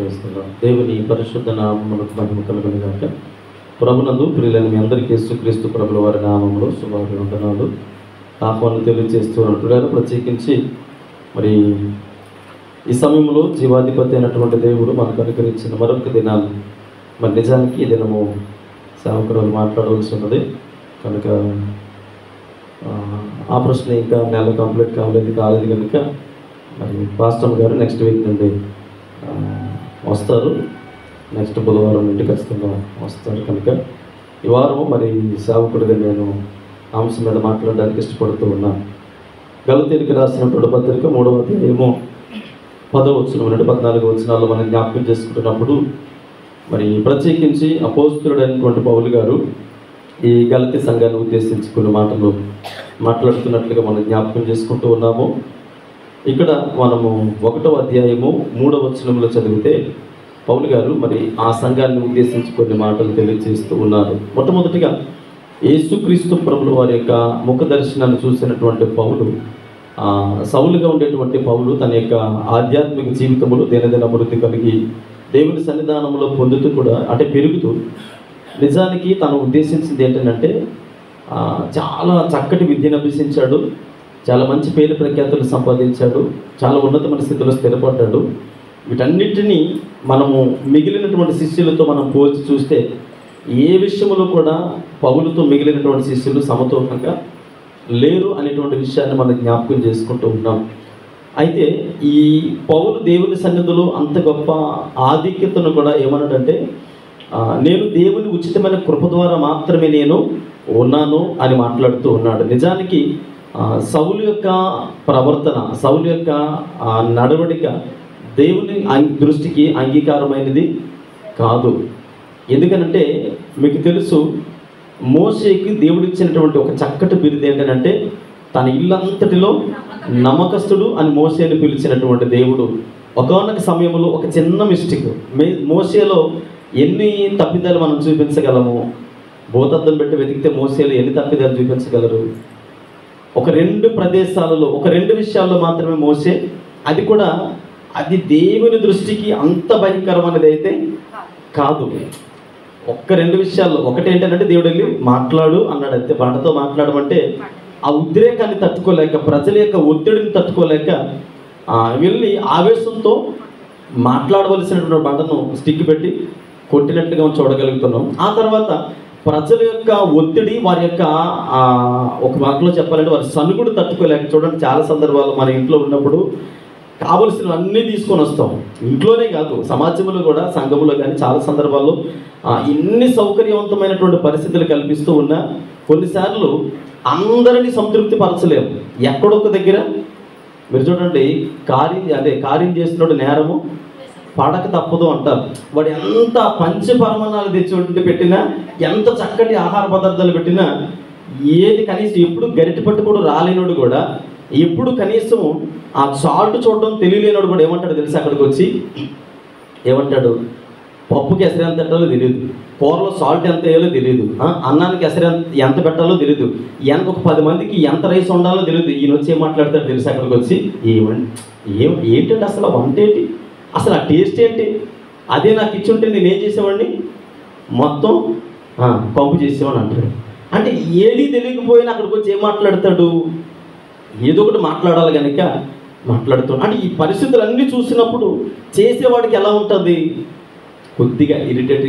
వేస్తున్నాం. దేవుని పరిశుద్ధ నామమునకు మహిమ కలుగును గాక. ప్రభునందు ప్రియులైన మీ అందరికీ యేసుక్రీస్తు ప్రభుల వారి నామములో శుభాభివందనాలు, ఆహ్వానం తెలియజేస్తున్నాను. ప్రియులారా, ప్రత్యేకించి మరి ఈ సమయంలో జీవాధిపతి అయినటువంటి దేవుడు మనకు అనుగ్రహించిన మరొక దినాన్ని, మరి నిజానికి ఈ దినము సేవకురాలు మాట్లాడవలసి ఉన్నది కనుక ఆపరేషన్ ఇంకా నెల కంప్లీట్ కాలేదు కనుక మరి పాస్టర్ గారు నెక్స్ట్ వీక్ నుండి వస్తారు. నెక్స్ట్ బుధవారం నుండి ఖచ్చితంగా వస్తారు కనుక ఈ వారం మరి సేవకుడిగా నేను అంశం మీద మాట్లాడడానికి ఇష్టపడుతూ ఉన్నాను. గలతీయులకు రాసినటువంటి పత్రిక 3వ అధ్యాయము 10వ వచనం నుండి 14వ వచనాల్లో మనం జ్ఞాపకం చేసుకుంటున్నప్పుడు మరి ప్రత్యేకించి అపోస్తలుడైనటువంటి పౌలు గారు ఈ గలతీ సంఘాన్ని ఉద్దేశించి కొన్ని మాటలు మాట్లాడుతున్నట్లుగా మనం జ్ఞాపకం చేసుకుంటూ ఉన్నాము. ఇక్కడ మనము 1వ అధ్యాయము 3వ వచనంలో చదివితే పౌలు గారు మరి ఆ సంఘాన్ని ఉద్దేశించి కొన్ని మాటలు తెలియజేస్తూ ఉన్నారు. మొట్టమొదటిగా యేసుక్రీస్తు ప్రభుల వారి యొక్క ముఖ దర్శనాన్ని చూసినటువంటి పౌలు, సౌలుగా ఉండేటువంటి పౌలు తన యొక్క ఆధ్యాత్మిక జీవితంలో దినదిన అభివృద్ధి కలిగి దేవుని సన్నిధానంలో పొందుతూ కూడా అంటే పెరుగుతూ నిజానికి తను ఉద్దేశించింది ఏంటంటే చాలా చక్కటి విద్యను అభ్యసించాడు, చాలా మంచి పేరు ప్రఖ్యాతులు సంపాదించాడు, చాలా ఉన్నతమైన స్థితిలో స్థిరపడ్డాడు. వీటన్నిటినీ మనము మిగిలినటువంటి శిష్యులతో మనం పోల్చి చూస్తే ఏ విషయంలో కూడా పౌలుతో మిగిలినటువంటి శిష్యులు సమతూకంగా లేరు అనేటువంటి విషయాన్ని మనం జ్ఞాపకం చేసుకుంటూ ఉన్నాం. అయితే ఈ పౌలు దేవుని సన్నిధిలో అంత గొప్ప ఆధిక్యతను కూడా ఏమన్నాడంటే, నేను దేవుని ఉచితమైన కృప ద్వారా మాత్రమే నేను ఉన్నాను అని మాట్లాడుతూ ఉన్నాడు. నిజానికి సౌలు యొక్క ప్రవర్తన, సౌలు యొక్క నడవడిక దేవుని దృష్టికి అంగీకారమైనది కాదు. ఎందుకనంటే మీకు తెలుసు, మోషేకి దేవుడిచ్చినటువంటి ఒక చక్కటి బిరుదు ఏంటంటే తన ఇల్లంతటిలో నమ్మకస్తుడు అని మోషేని పిలిచినటువంటి దేవుడు ఒకానొక సమయంలో ఒక చిన్న మిస్టేక్ మోషేలో ఎన్ని తప్పిదాలు మనం చూపించగలము? భూతద్దం పెట్టి వెతికితే మోషేలో ఎన్ని తప్పిదాలు చూపించగలరు? ఒక 2 ప్రదేశాలలో ఒక 2 విషయాల్లో మాత్రమే మోషే, అది కూడా అది దేవుని దృష్టికి అంత భయంకరమైనది అయితే కాదు. ఒక్క 2 విషయాల్లో ఒకటి ఏంటంటే దేవుడు వెళ్ళి మాట్లాడు అన్నాడు అంతే. బండతో మాట్లాడమంటే ఆ ఉద్రేకాన్ని తట్టుకోలేక, ప్రజల యొక్క ఒత్తిడిని తట్టుకోలేక వెళ్ళి ఆవేశంతో మాట్లాడవలసినటువంటి బండను స్టిక్ పెట్టి కొట్టినట్లుగా చూడగలుగుతున్నాం. ఆ తర్వాత ప్రజల యొక్క ఒత్తిడి, వారి యొక్క ఒక మాటలో చెప్పాలంటే వారి సనుగుడు తట్టుకోలేక, చూడండి చాలా సందర్భాల్లో మన ఇంట్లో ఉన్నప్పుడు కావలసినవి అన్నీ తీసుకొని వస్తాం. ఇంట్లోనే కాదు, సమాజంలో కూడా, సంఘంలో కానీ చాలా సందర్భాల్లో ఇన్ని సౌకర్యవంతమైనటువంటి పరిస్థితులు కల్పిస్తూ ఉన్నా కొన్నిసార్లు అందరినీ సంతృప్తి పరచలేము. ఎక్కడొక దగ్గర మీరు చూడండి, కార్యం చేసినప్పుడు నేరము పడక తప్పదు అంటారు. వాడు ఎంత పంచపరమాణాలు తెచ్చి పెట్టినా, ఎంత చక్కటి ఆహార పదార్థాలు పెట్టినా, ఏది కనీసం ఎప్పుడు గరిటె పట్టు కూడా రాలేనోడు కూడా, ఎప్పుడు కనీసం ఆ సాల్ట్ చూడడం తెలియలేనోడు కూడా ఏమంటాడు తెలుసా? అక్కడికి వచ్చి ఏమంటాడు? పప్పుకి ఎసరు ఎంత పెట్టాలో తెలియదు, కూరలో సాల్ట్ ఎంత వేయాలో తెలియదు, అన్నానికి ఎసరు ఎంత పెట్టాలో తెలియదు, ఒక 10 మందికి ఎంత రైస్ ఉండాలో తెలియదు. ఈయన వచ్చి ఏం మాట్లాడతాడు తెలుసా? అక్కడికి వచ్చి ఏంటంటే అసలు వంట ఏంటి, అసలు ఆ టేస్ట్ ఏంటి, అదే నాకు ఇచ్చుంటే నేనేం చేసేవాడిని, మొత్తం పంపు చేసేవాడిని అంటాడు. అంటే ఏది తెలియకపోయినా అక్కడికి వచ్చి ఏం మాట్లాడతాడు? ఏదో ఒకటి మాట్లాడాలి కనుక మాట్లాడుతాడు. అంటే ఈ పరిస్థితులన్నీ చూసినప్పుడు చేసేవాడికి ఎలా ఉంటుంది? కొద్దిగా ఇరిటెడ్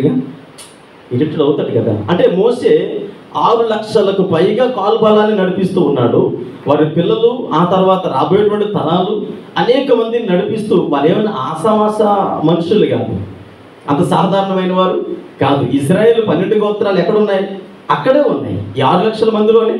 అవుతాడు కదా. అంటే మోసే 6 లక్షలకు పైగా కాల్బలాన్ని నడిపిస్తూ ఉన్నాడు. వారి పిల్లలు, ఆ తర్వాత రాబోయేటువంటి తరాలు అనేక మందిని నడిపిస్తూ, వారు ఏమైనా ఆసామాస మనుషులు కాదు, అంత సాధారణమైన వారు కాదు. ఇజ్రాయేల్ 12 గోత్రాలు ఎక్కడున్నాయి? అక్కడే ఉన్నాయి. 6 లక్షల మందిలోనే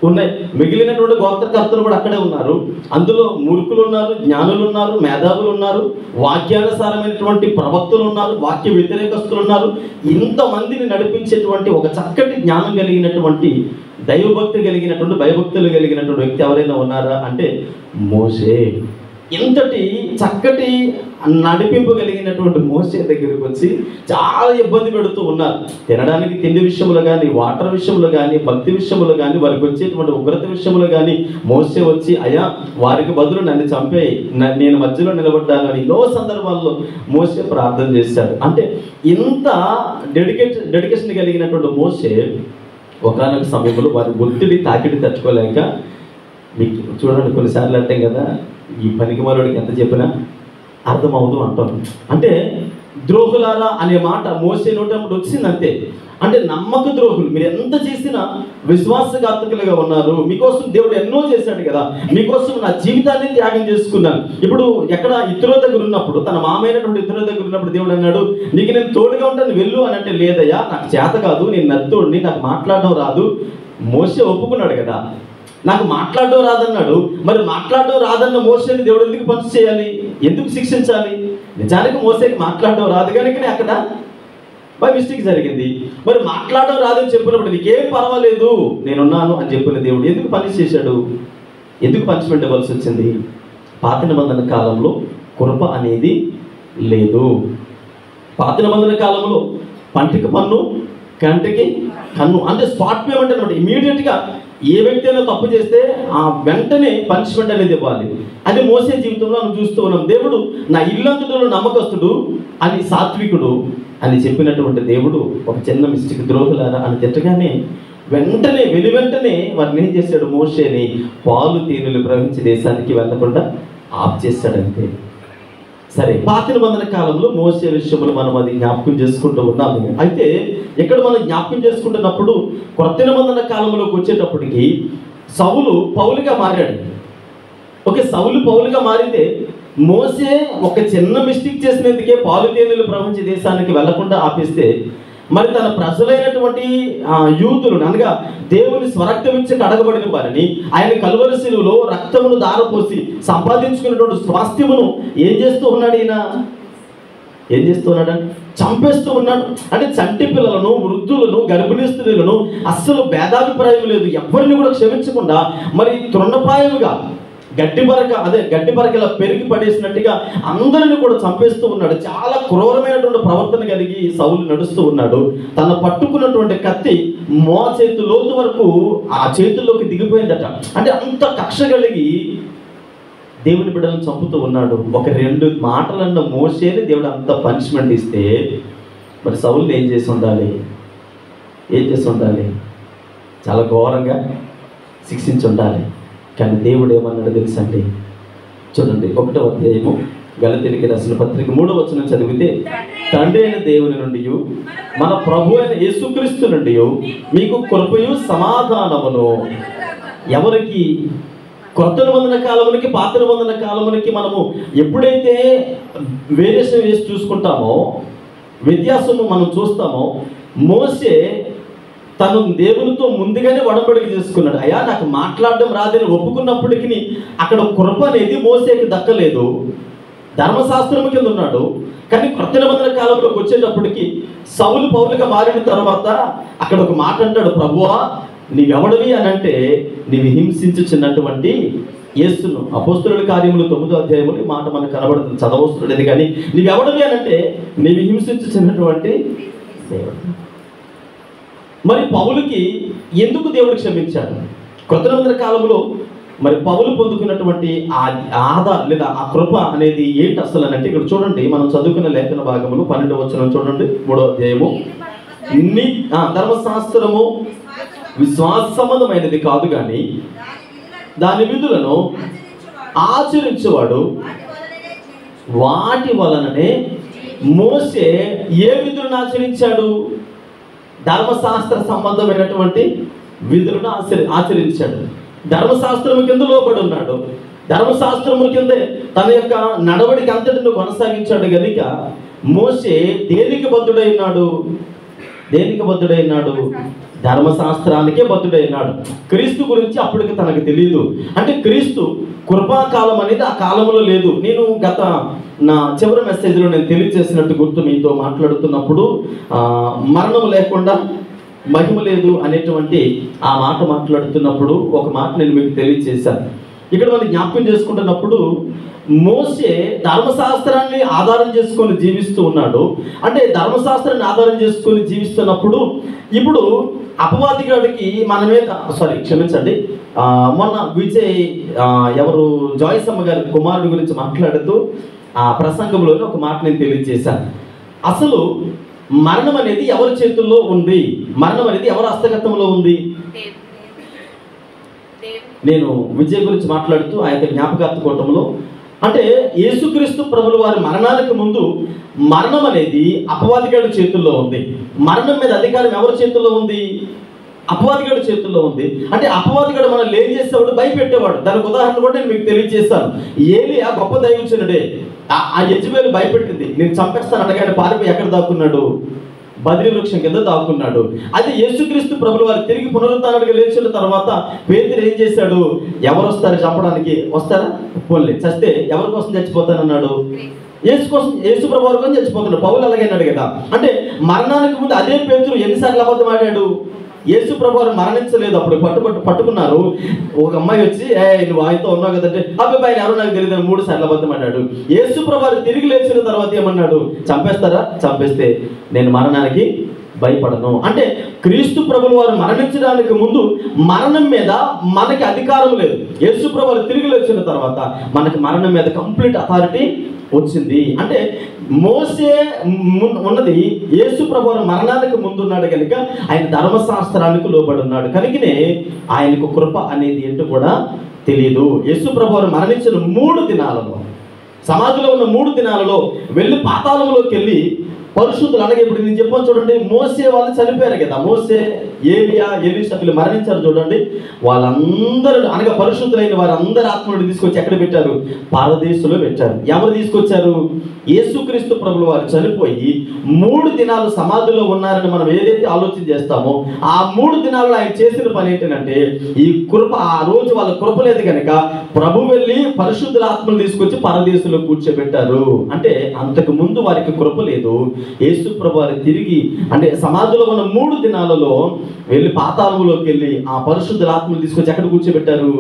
ఉన్నాయి. మిగిలినటువంటి గోత్రకర్తలు కూడా అక్కడే ఉన్నారు. అందులో మూర్ఖులు ఉన్నారు, జ్ఞానులు ఉన్నారు, మేధావులు ఉన్నారు, వాక్యానుసారమైనటువంటి ప్రవక్తలు ఉన్నారు, వాక్య వ్యతిరేకస్తులు ఉన్నారు. ఇంతమందిని నడిపించేటువంటి ఒక చక్కటి జ్ఞానం కలిగినటువంటి, దైవభక్తి కలిగినటువంటి, భయభక్తులు కలిగినటువంటి వ్యక్తి ఎవరైనా ఉన్నారా అంటే మోషే. ఇంతటి చక్కటి నడిపింపు కలిగినటువంటి మోసే దగ్గరికి వచ్చి చాలా ఇబ్బంది పెడుతూ ఉన్నారు. తినడానికి తిండి విషయంలో కానీ, వాటర్ విషయంలో కానీ, భక్తి విషయంలో కానీ, వారికి వచ్చేటువంటి ఉగ్రత విషయంలో కానీ మోసే వచ్చి అయ్యా వారికి బదులు నన్ను చంపేయి, నేను మధ్యలో నిలబడ్డాను అని ఎన్నో సందర్భాల్లో మోసే ప్రార్థన చేశాడు. అంటే ఇంత డెడికేషన్ కలిగినటువంటి మోసే ఒకానొక సమయంలో వారి ఒత్తిడి తాకిడి తట్టుకోలేక, మీకు చూడండి కొన్నిసార్లు అంటాం కదా, ఈ పనికి మరోడికి ఎంత చెప్పినా అర్థమవుతూ అంటాం. అంటే ద్రోహులారా అనే మాట మోసే నోటప్పుడు వచ్చింది అంతే. అంటే నమ్మక ద్రోహులు, మీరు ఎంత చేసినా విశ్వాసఘాతకులుగా ఉన్నారు. మీకోసం దేవుడు ఎన్నో చేశాడు కదా, మీకోసం నా జీవితాన్ని త్యాగం చేసుకున్నాను. ఇప్పుడు ఎక్కడ ఇతరుల దగ్గర ఉన్నప్పుడు, తన మామైనటువంటి ఇతరుల దగ్గర ఉన్నప్పుడు దేవుడు అన్నాడు, నీకు నేను తోడుగా ఉంటాను వెళ్ళు అని అంటే, లేదయ్యా నాకు చేత కాదు, నేను నత్తోడిని, నాకు మాట్లాడడం రాదు. మోసే ఒప్పుకున్నాడు కదా, నాకు మాట్లాడడం రాదన్నాడు. మరి మాట్లాడడం రాదన్న మోసేని దేవుడు ఎందుకు పంచు చేయాలి, ఎందుకు శిక్షించాలి? నిజానికి మోసేకి మాట్లాడడం రాదు కనుకనే అక్కడ బై మిస్టేక్ జరిగింది. మరి మాట్లాడడం రాదని చెప్పినప్పుడు నీకేం పర్వాలేదు నేనున్నాను అని చెప్పిన దేవుడు ఎందుకు పనిష్ చేశాడు, ఎందుకు పనిష్మెంట్ ఇవ్వాల్సి వచ్చింది? పాత నిబంధన కాలంలో కృప అనేది లేదు. పాత నిబంధన కాలంలో పంటికి పన్ను, కంటికి కన్ను, అంటే స్పాట్ పేమెంట్ అనమాట. ఇమీడియట్గా ఏ వ్యక్తి అయినా తప్పు చేస్తే ఆ వెంటనే పనిష్మెంట్ అనేది ఇవ్వాలి. అది మోసే జీవితంలో మనం చూస్తూ ఉన్నాం. దేవుడు నా ఇల్లంతటిలో నమ్మకస్తుడు అని, సాత్వికుడు అని చెప్పినటువంటి దేవుడు ఒక చిన్న మిస్టేక్, ద్రోహులారా అని తిట్టగానే వెంటనే వెనువెంటనే వారిని ఏం చేశాడు, మోసేని పాలు తేనెలు ప్రవహించే దేశానికి వెళ్లకుండా ఆఫ్ చేశాడంతే. సరే, పాత నిబంధన కాలంలో మోసే విషయంలో మనం అది జ్ఞాపకం చేసుకుంటూ ఉన్నాము. అయితే ఇక్కడ మనం జ్ఞాపకం చేసుకుంటున్నప్పుడు కొత్త నిబంధన కాలంలోకి వచ్చేటప్పటికి సౌలు పౌలుగా మారాడు. ఓకే, సౌలు పౌలుగా మారితే మోసే ఒక చిన్న మిస్టేక్ చేసినందుకే పాలు తేనెలు ప్రవహించే దేశానికి వెళ్లకుండా ఆపేస్తే, మరి తన ప్రజలైనటువంటి యూదులను, అనగా దేవుని స్వరక్తమిచ్చి కడగబడిన వారిని, ఆయన కలువరి శిలువలో రక్తమును దారపోసి సంపాదించుకున్నటువంటి స్వాస్థ్యమును ఏం చేస్తూ ఉన్నాడు? ఈయన ఏం చేస్తూ ఉన్నాడు? చంపేస్తూ ఉన్నాడు. అంటే చంటి పిల్లలను, వృద్ధులను, గర్భిణీ స్త్రీలను అస్సలు భేదాభిప్రాయం లేదు, ఎవరిని కూడా క్షమించకుండా మరి తృణప్రాయముగా గడ్డి పరకలా పెరిగి పడేసినట్టుగా అందరిని కూడా చంపేస్తూ ఉన్నాడు. చాలా క్రూరమైనటువంటి ప్రవర్తన కలిగి సౌలు నడుస్తూ ఉన్నాడు. తన పట్టుకున్నటువంటి కత్తి చేతి లోతు వరకు ఆ చేతుల్లోకి దిగిపోయిందట. అంటే అంత కక్ష కలిగి దేవుని బిడ్డలను చంపుతూ ఉన్నాడు. ఒక 2 మాటలన్న మోసేని దేవుడు అంత పనిష్మెంట్ ఇస్తే, మరి సౌలు ఏం చేసి ఉండాలి? చాలా ఘోరంగా శిక్షించి ఉండాలి. కానీ దేవుడు ఏమన్నాడు తెలుసండి? చూడండి, 1వ అధ్యాయము గలతీయులకు రాసిన పత్రిక 3వ వచనం చదివితే, తండ్రి అయిన దేవుని నుండి మన ప్రభు అయిన యేసుక్రీస్తు నుండి మీకు కృపయు సమాధానమును. ఎవరికి? కొత్త నిబంధన కాలమునికి పాత నిబంధన కాలమునికి మనము ఎప్పుడైతే వేరియేషన్ వేసి చూసుకుంటామో, వ్యత్యాసము మనం చూస్తామో, మోసే తను దేవునితో ముందుగానే ఒడంబడిక చేసుకున్నాడు. అయ్యా నాకు మాట్లాడడం రాదని ఒప్పుకున్నప్పటికీ అక్కడ కృప అనేది మోసేకి దక్కలేదు. ధర్మశాస్త్రం కింద ఉన్నాడు. కానీ కొత్త నిబంధన కాలంలోకి వచ్చేటప్పటికి సౌలు పౌలుగా మారిన తర్వాత అక్కడ ఒక మాట అంటాడు, ప్రభువా నీవెవడవి అని అంటే, నీవు హింసించుచున్నటువంటి యేసును. అపోస్తుల కార్యములు 9వ అధ్యాయములు ఈ మాట మనకు కనబడుతుంది, చదవస్తున్నది. కానీ నీవెవడవి అని అంటే, నీవు హింసించుచున్నటువంటి దేవుడు. మరి పౌలుకి ఎందుకు దేవుడు క్షమించాడు? కొత్త నిబంధన కాలంలో మరి పౌలు పొందుకున్నటువంటి లేదా ఆ కృప అనేది ఏంటి అసలు అని అంటే, ఇక్కడ చూడండి, మనం చదువుకున్న లేఖన భాగములు 12వ వచనం చూడండి, 3వ అధ్యాయము. ధర్మశాస్త్రము విశ్వాస సంబంధమైనది కాదు, కానీ దాని విధులను ఆచరించేవాడు వాటి వలననే. మోసే ఏ విధులను ఆచరించాడు? ధర్మశాస్త్ర సంబంధమైనటువంటి విధులను ఆచరించాడు. ధర్మశాస్త్రము కింద లోబడి ఉన్నాడు. ధర్మశాస్త్రము కిందే తన యొక్క నడవడికి అంతటిని కొనసాగించాడు. కనుక మోసే దేనికి బద్ధుడైనాడు? ధర్మశాస్త్రానికే బద్ధుడైనాడు. క్రీస్తు గురించి అప్పటికి తనకు తెలియదు. అంటే క్రీస్తు కృపాకాలం అనేది ఆ కాలంలో లేదు. నేను నా చివరి మెసేజ్లో నేను తెలియజేసినట్టు గుర్తు, మీతో మాట్లాడుతున్నప్పుడు మరణం లేకుండా మహిమ లేదు అనేటువంటి ఆ మాట మాట్లాడుతున్నప్పుడు ఒక మాట నేను మీకు తెలియజేశాను. ఇక్కడ మనం జ్ఞాపకం చేసుకుంటున్నప్పుడు మోసే ధర్మశాస్త్రాన్ని ఆధారం చేసుకొని జీవిస్తూ ఉన్నాడు. అంటే ధర్మశాస్త్రాన్ని ఆధారం చేసుకొని జీవిస్తున్నప్పుడు ఇప్పుడు అపవాదిగాడికి మన మీద క్షమించండి, మొన్న విజయ్ ఎవరు జాయిసమ్మ గారి కుమారుడి గురించి మాట్లాడుతూ ఆ ప్రసంగంలోనే ఒక మాట నేను తెలియజేశాను. అసలు మరణం అనేది ఎవరి చేతుల్లో ఉంది? మరణం అనేది ఎవరి హస్తగతంలో ఉంది? నేను విజయ్ గురించి మాట్లాడుతూ ఆ యొక్క జ్ఞాపకార్థ కూటంలో అంటే యేసుక్రీస్తు ప్రభుల వారి మరణానికి ముందు మరణం అనేది అపవాదిగాడి చేతుల్లో ఉంది. మరణం మీద అధికారం ఎవరి చేతుల్లో ఉంది? అపవాదిగాడి చేతుల్లో ఉంది. అంటే అపవాదిగాడు మనల్ని ఏం చేసేవాడు? భయపెట్టేవాడు. దానికి ఉదాహరణ కూడా నేను మీకు తెలియజేస్తాను. ఏలియా గొప్ప దైవజనుడే. ఆ యెజబెలు భయపెట్టింది, నేను చంపేస్తాను అనగానే పారిపోయి ఎక్కడ దాక్కున్నాడు? బద్రి వృక్షం కింద దాక్కున్నాడు. అయితే యేసుక్రీస్తు ప్రభుల వారు తిరిగి పునరుత్థానానికి లేచిన తర్వాత పేతురు ఏం చేశాడు? ఎవరు వస్తారు చంపడానికి? వస్తారా? పోన్లే, చస్తే ఎవరి కోసం చచ్చిపోతానన్నాడు? యేసు కోసం, యేసు ప్రభు వారి కోసం చచ్చిపోతున్నాడు. పౌలు అలాగే అన్నాడు కదా. అంటే మరణానికి ముందు అదే పేతురు ఎన్నిసార్లు అబద్ధం ఆడాడు? యేసు ప్రభు వారు మరణించలేదు, అప్పుడు పట్టుకున్నారు. ఒక అమ్మాయి వచ్చి నువ్వు ఆయనతో ఉన్నావు కదంటే అబ్బాయి ఎవరో నాకు తెలియదు 3 సార్లు అబద్ధం అన్నాడు. యేసు ప్రభు వారు తిరిగి లేచిన తర్వాత ఏమన్నాడు? చంపేస్తారా? చంపేస్తే నేను మరణానికి భయపడను. అంటే క్రీస్తు ప్రభుల వారు మరణించడానికి ముందు మరణం మీద మనకి అధికారం లేదు. యేసు ప్రభు వారు తిరిగి లేచిన తర్వాత మనకి మరణం మీద కంప్లీట్ అథారిటీ వచ్చింది. అంటే మోసే ఉన్నది యేసు ప్రభు వారు మరణానికి ముందున్నాడు కనుక ఆయన ధర్మశాస్త్రానికి లోబడి ఉన్నాడు కనుకనే ఆయనకు కృప అనేది ఏంటో కూడా తెలియదు. యేసు ప్రభు వారు మరణించిన 3 దినాలలో, సమాధిలో ఉన్న 3 దినాలలో వెళ్ళి పాతాళంలోకి వెళ్ళి పరిశుద్ధులు, అలాగే ఇప్పుడు నేను చెప్పాను చూడండి, మోసే వాళ్ళు చనిపోయారు కదా. మోసే, ఏలియా, ఎలీషా వీళ్ళు మరణించారు చూడండి. వాళ్ళందరూ అనగా పరిశుద్ధులైన వారందరి ఆత్మలను తీసుకొచ్చి ఎక్కడ పెట్టారు? పారదీసులో పెట్టారు. ఎవరు తీసుకొచ్చారు? యేసుక్రీస్తు ప్రభుల వారు చనిపోయి 3 దినాలు సమాధిలో ఉన్నారని మనం ఏదైతే ఆలోచన చేస్తామో ఆ 3 దినాల్లో ఆయన చేసిన పని ఏంటంటే ఈ కృప, ఆ రోజు వాళ్ళ కృప లేదు కనుక ప్రభు వెళ్ళి పరిశుద్ధుల ఆత్మలు తీసుకొచ్చి పరదేశంలో కూర్చోబెట్టారు. అంటే అంతకు ముందు వారికి కృప లేదు. యేసు ప్రభు వారు తిరిగి అంటే సమాధిలో ఉన్న 3 దినాలలో వెళ్ళి పాతాళంలోకి వెళ్ళి ఆ పరిశుద్ధుల ఆత్మలు తీసుకొచ్చి ఎక్కడ కూర్చోబెట్టారు?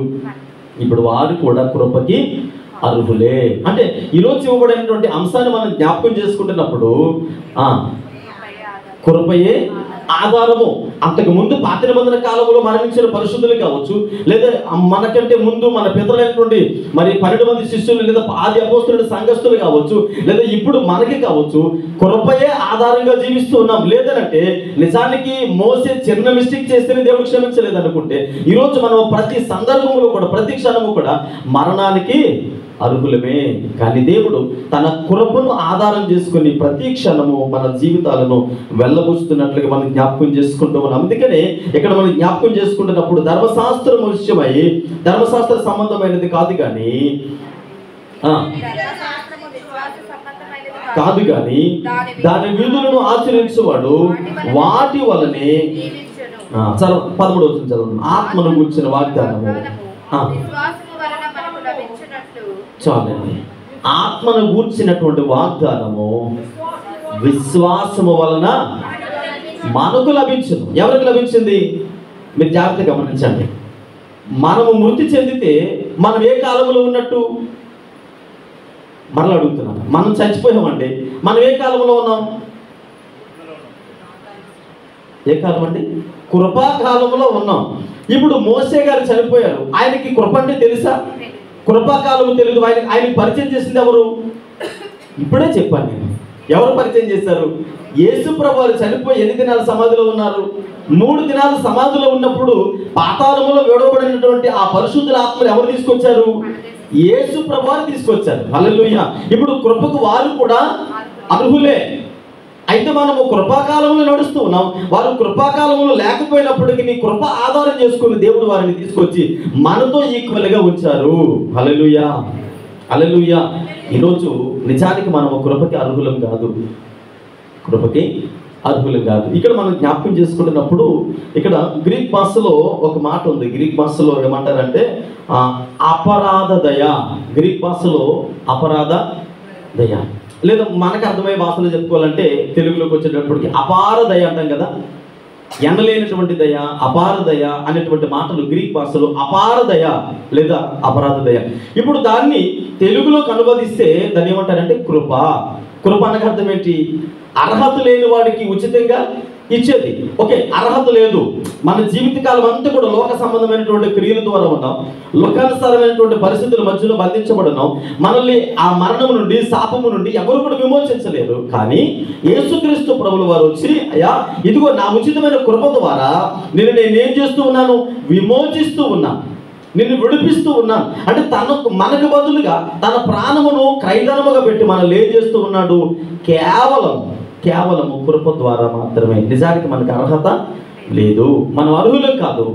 ఇప్పుడు వారు కూడా కృపకి అర్హులే. అంటే ఈరోజు ఇవ్వబడినటువంటి అంశాన్ని మనం జ్ఞాపకం చేసుకుంటున్నప్పుడు కృపయే ఆధారము. అంతకు ముందు పాత నిబంధన కాలంలో మరణించిన పరిశుద్ధులు కావచ్చు, లేదా మనకంటే ముందు మన పితరులైనటువంటి మరి 12 మంది శిష్యులు లేదా ఆది అపోస్తుల సంఘస్థులు కావచ్చు, లేదా ఇప్పుడు మనకి కావచ్చు, కృపయే ఆధారంగా జీవిస్తూ ఉన్నాం. లేదనంటే నిజానికి మోసే చిన్న మిస్టేక్ చేస్తేనే దేవుడు క్షమించలేదు అనుకుంటే ఈరోజు మనం ప్రతి సందర్భంలో కూడా, ప్రతి క్షణము కూడా మరణానికి అర్హులమే. కానీ దేవుడు తన కృపను ఆధారం చేసుకుని ప్రతి క్షణము మన జీవితాలను వెళ్ళబుస్తున్నట్లుగా మనం జ్ఞాపకం చేసుకుంటూ ఉన్నాం. అందుకనే ఇక్కడ మనం జ్ఞాపకం చేసుకుంటున్నప్పుడు ధర్మశాస్త్రం విషయమై, ధర్మశాస్త్ర సంబంధమైనది కాదు కానీ దాని విధులను ఆచరించేవాడు వాటి వలనే 13వ వచనం చదవండి. ఆత్మను గురించిన వాగ్దానము చాలండి. ఆత్మను గూర్చినటువంటి వాగ్దానము విశ్వాసము వలన మనకు లభించును. ఎవరికి లభించింది? మీరు జాగ్రత్తగా గమనించండి. మనము మృతి చెందితే మనం ఏ కాలంలో ఉన్నట్టు? మరలా అడుగుతున్నాను, మనం చచ్చిపోయామండి, మనం ఏ కాలంలో ఉన్నాం? ఏ కాలం అండి? కృపాకాలంలో ఉన్నాం. ఇప్పుడు మోసే గారు చనిపోయారు, ఆయనకి కృప అంటే తెలుసా? కృపాకాలము తెలియదు. ఆయనకి పరిచయం చేసింది ఎవరు? ఇప్పుడే చెప్పాను నేను. ఎవరు పరిచయం చేశారు? యేసు ప్రభు వారు చనిపోయి ఎన్ని దినాలు సమాధిలో ఉన్నారు? 3 దినాలు సమాధిలో ఉన్నప్పుడు పాతాళములో విడవబడినటువంటి ఆ పరిశుద్ధుల ఆత్మలు ఎవరు తీసుకొచ్చారు? యేసు ప్రభు వారు తీసుకొచ్చారు. హల్లెలూయా. ఇప్పుడు కృపకు వారు కూడా అర్హులే. అయితే మనము కృపాకాలంలో నడుస్తూ ఉన్నాం. వారు కృపాకాలంలో లేకపోయినప్పటికీ నీ కృప ఆధారం చేసుకుని దేవుడు వారిని తీసుకొచ్చి మనతో ఈక్వల్గా ఉంచారు. హల్లెలూయా, హల్లెలూయా. ఈరోజు నిజానికి మనము కృపకి అర్హులం కాదు, కృపకి అర్హులం కాదు. ఇక్కడ మనం జ్ఞాపకం చేసుకుంటున్నప్పుడు ఇక్కడ గ్రీక్ భాషలో ఒక మాట ఉంది. గ్రీక్ భాషలో ఏమంటారంటే అపరాధ దయ. గ్రీక్ భాషలో అపరాధ దయ, లేదా మనకు అర్థమయ్యే భాషలో చెప్పుకోవాలంటే తెలుగులోకి వచ్చేటప్పటికి అపార దయ అంటాం కదా. ఎనలేనటువంటి దయ, అపార దయ అనేటువంటి మాటలు గ్రీక్ భాషలో అపార దయ లేదా అపరాధ దయ. ఇప్పుడు దాన్ని తెలుగులోకి అనువదిస్తే దాన్ని ఏమంటారంటే కృప. కృప అనగా అర్థం ఏంటి? అర్హత లేని వాడికి ఉచితంగా ఇచ్చేది. ఓకే, అర్హత లేదు, మన జీవితకాలం అంతా కూడా లోక సంబంధమైనటువంటి క్రియల ద్వారా ఉన్నాం, లోకానుసారమైనటువంటి పరిస్థితుల మధ్యలో బంధించబడినాం. మనల్ని ఆ మరణం నుండి, శాపము నుండి ఎవరు కూడా విమోచించలేరు. కానీ యేసుక్రీస్తు ప్రభుల వారు వచ్చి, అయ్యా ఇదిగో నా ఉచితమైన కృప ద్వారా నేనేం చేస్తూ ఉన్నాను? విమోచిస్తూ ఉన్నాను, నిన్ను విడిపిస్తూ ఉన్నాను. అంటే మనకు బదులుగా తన ప్రాణమును క్రైదనముగా పెట్టి మనల్ని ఏం చేస్తూ ఉన్నాడు? కేవలము కృప ద్వారా మాత్రమే. నిజానికి మనకు అర్హత లేదు, మనం అర్హులకు కాదు.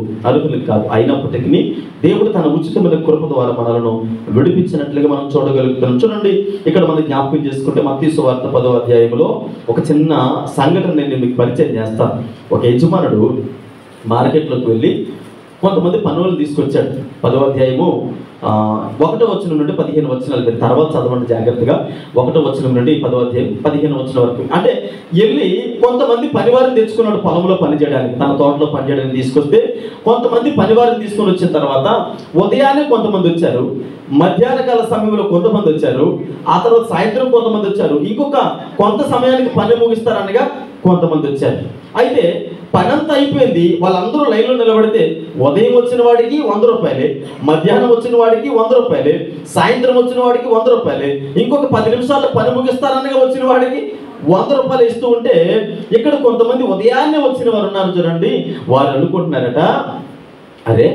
అయినప్పటికీ దేవుడు తన ఉచితమైన కృప ద్వారా మనలను విడిపించినట్లుగా మనం చూడగలుగుతున్నాం. చూడండి, ఇక్కడ మనం జ్ఞాపకం చేసుకుంటే మత్తయి సువార్త 10వ అధ్యాయంలో ఒక చిన్న సంఘటన నేను మీకు పరిచయం చేస్తాను. ఒక యజమానుడు మార్కెట్లోకి వెళ్ళి కొంతమంది పనులను తీసుకొచ్చాడు. 10వ అధ్యాయము 1వ వచనం నుండి 15 వచనాలు మీరు తర్వాత చదవండి జాగ్రత్తగా. 1వ వచనం నుండి 10వ అధ్యాయం 15 వచనం వరకు. అంటే వెళ్ళి కొంతమంది పనివారిని తెచ్చుకున్నాడు పొలంలో పనిచేయడానికి, తన తోటలో పనిచేయడానికి తీసుకొస్తే కొంతమంది పనివారిని తీసుకొని వచ్చిన తర్వాత ఉదయాన్నే కొంతమంది వచ్చారు, మధ్యాహ్న కాల సమయంలో కొంతమంది వచ్చారు, ఆ తర్వాత సాయంత్రం కొంతమంది వచ్చారు, ఇంకొక కొంత సమయానికి పని ముగిస్తారనగా కొంతమంది వచ్చారు. అయితే పనంతా అయిపోయింది, వాళ్ళందరూ లైన్లో నిలబడితే ఉదయం వచ్చిన వాడికి 100 రూపాయలే, మధ్యాహ్నం వచ్చిన వాడికి 100 రూపాయలే, సాయంత్రం వచ్చిన వాడికి 100 రూపాయలే, ఇంకొక 10 నిమిషాల్లో పని ముగిస్తారనగా వచ్చిన వాడికి 100 రూపాయలు ఇస్తూ ఉంటే, ఇక్కడ కొంతమంది ఉదయాన్నే వచ్చిన వారు ఉన్నారు చూడండి, వారు అనుకుంటున్నారట, అరే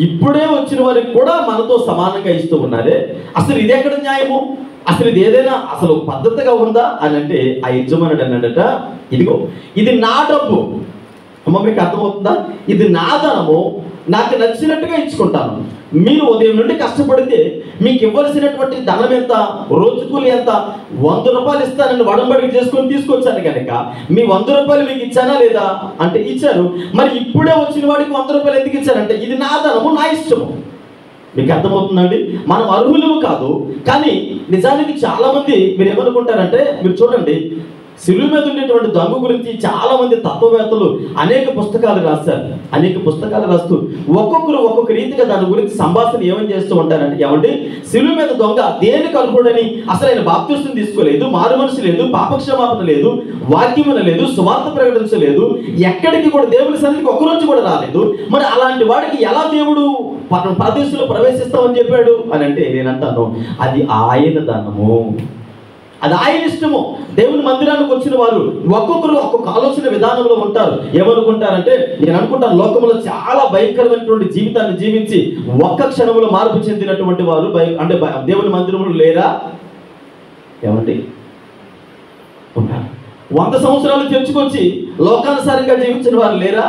ఇప్పుడే వచ్చిన వారికి కూడా మనతో సమానంగా ఇస్తూ ఉన్నారే, అసలు ఇది ఎక్కడ న్యాయము, అసలు ఇది ఏదైనా అసలు పద్ధతిగా ఉందా అని అంటే ఆ యజమానుడు అన్నాడట, ఇదిగో ఇది నా డబ్బు, అమ్మ మీకు అర్థమవుతుందా, ఇది నా ధనము, నాకు నచ్చినట్టుగా ఇచ్చుకుంటాను. మీరు ఉదయం నుండి కష్టపడితే మీకు ఇవ్వాల్సినటువంటి ధనం ఎంత, రోజు కూలి ఎంత, 100 రూపాయలు ఇస్తానని వడంబడికి చేసుకొని తీసుకొచ్చాను కనుక మీ 100 రూపాయలు మీకు ఇచ్చానా లేదా అంటే ఇచ్చారు. మరి ఇప్పుడే వచ్చిన వాడికి 100 రూపాయలు ఎందుకు ఇచ్చారంటే ఇది నా ధనము, నా ఇష్టము. మీకు అర్థమవుతుందండి? మనం అర్హులము కాదు. కానీ నిజానికి చాలామంది మీరు ఏమనుకుంటారంటే, మీరు చూడండి, శిలువ మీద ఉండేటువంటి దొంగ గురించి చాలా మంది తత్వవేత్తలు అనేక పుస్తకాలు రాస్తూ ఒక్కొక్కరు ఒక్కొక్క రీతిగా దాని గురించి సంభాషణ ఏమని చేస్తూ ఉంటారంటే, ఏమంటే శిలువ మీద దొంగ దేనికి అర్హుడని, అసలు ఆయన బాప్తిస్మం తీసుకోలేదు, మారు మనసు లేదు, పాపక్షమాపణ లేదు, వాక్యమున లేదు, సువార్త ప్రకటించలేదు, ఎక్కడికి కూడా దేవుని సన్నిధికి ఒక్కరోజు కూడా రాలేదు. మరి అలాంటి వాడికి ఎలా దేవుడు పరదేశంలో ప్రవేశిస్తామని చెప్పాడు అని అంటే, నేనంటాను అది ఆయన ధనము, అది ఆయన ఇష్టము. దేవుని మందిరానికి వచ్చిన వారు ఒక్కొక్కరు ఒక్కొక్క ఆలోచన విధానంలో ఉంటారు. ఏమనుకుంటారంటే, నేను అనుకుంటాను లోకంలో చాలా భయంకరమైనటువంటి జీవితాన్ని జీవించి ఒక్క క్షణంలో మార్పు చెందినటువంటి వారు అంటే దేవుని మందిరంలో లేరా? ఏమండి, ఉంటారు. 100 సంవత్సరాలు తెచ్చుకొచ్చి లోకానుసారంగా జీవించిన వారు లేరా?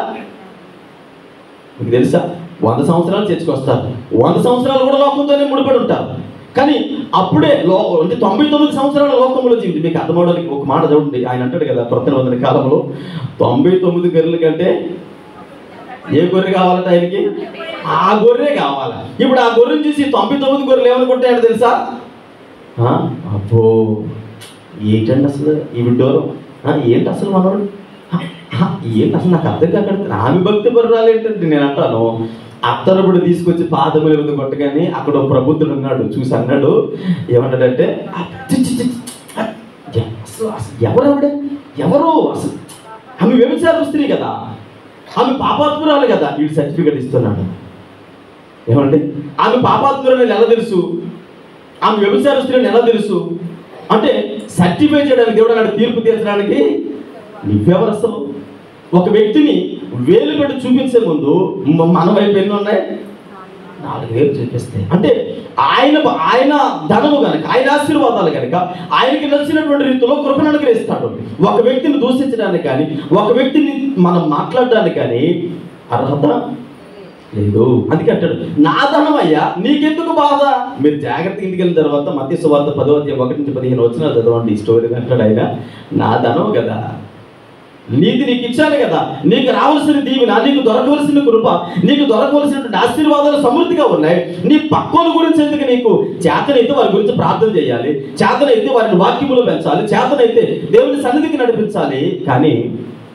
మీకు తెలుసా? 100 సంవత్సరాలు తెచ్చుకొస్తారు, 100 సంవత్సరాలు కూడా లోకంతోనే ముడిపడి ఉంటారు. కానీ అప్పుడే అంటే 99 సంవత్సరాల లోకంలో జీవితం. మీకు అర్థమవడానికి ఒక మాట చూడండి, ఆయన అంటాడు కదా ప్రతినిబంధన కాలంలో 99 గొర్రెల కంటే ఏ గొర్రె కావాలంటే ఆయనకి ఆ గొర్రె కావాలి. ఇప్పుడు ఆ గొర్రెని చూసి 99 గొర్రెలు ఏమనుకుంటాయని తెలుసా? అబ్బో ఏంటండి అసలు ఈ విడ్డోరం, ఏంటి అసలు మనోడు, ఏంటి అసలు నాకు అర్థం కాక ఆమె భక్తి పరురాలు ఏంటంటే, నేను అంటాను అత్తరపుడు తీసుకొచ్చి పాదముల మీద కొట్టగానే అక్కడ ఒక ప్రబుద్ధుడు ఉన్నాడు, చూసి అన్నాడు, ఏమన్నాడంటే, ఎవరు అసలు ఆమె వ్యభిచార స్త్రీ కదా, ఆమె పాపాత్మురాలు కదా, వీడు సర్టిఫికెట్ ఇస్తున్నాడు. ఏమంటే ఆమె పాపాత్మురాలు ఎలా తెలుసు, ఆమె వ్యభిచార స్త్రీని ఎలా తెలుసు అంటే, సర్టిఫై చేయడానికి దేవుడు అన్నాడు, తీర్పు తీర్చడానికి నువ్వెవరు అసలు? ఒక వ్యక్తిని వేలు పెట్టి చూపించే ముందు మన వైపు ఎన్ని ఉన్నాయి? 4 వేలు చూపిస్తాయి. అంటే ఆయన ధనము కనుక, ఆయన ఆశీర్వాదాలు కనుక ఆయనకి నచ్చినటువంటి రీతిలో కృపను అనుగ్రహిస్తాడు. ఒక వ్యక్తిని దూషించడానికి కానీ, ఒక వ్యక్తిని మనం మాట్లాడడానికి కానీ అర్హత లేదు. అందుకే అంటాడు, నా ధనం అయ్యా నీకెందుకు బాధ. మీరు జాగ్రత్తగా ఇంటికి వెళ్ళిన తర్వాత మత్తయి సువార్త 10వ అధ్యాయం 1 నుంచి 15 వచనాలు చదవండి. ఈ స్టోరీ అంటాడు ఆయన, నా ధనం కదా, నీది నీకు ఇచ్చాను కదా, నీకు రావాల్సిన దీవెన, నీకు దొరకవలసిన కృప, నీకు దొరకవలసినటువంటి ఆశీర్వాదాలు సమృద్ధిగా ఉన్నాయి. నీ పక్కోల గురించి ఎందుకు? నీకు చేతనైతే వారి గురించి ప్రార్థన చేయాలి, చేతనైతే వారిని వాక్యములు పెంచాలి, చేతనైతే దేవుని సన్నిధికి నడిపించాలి. కానీ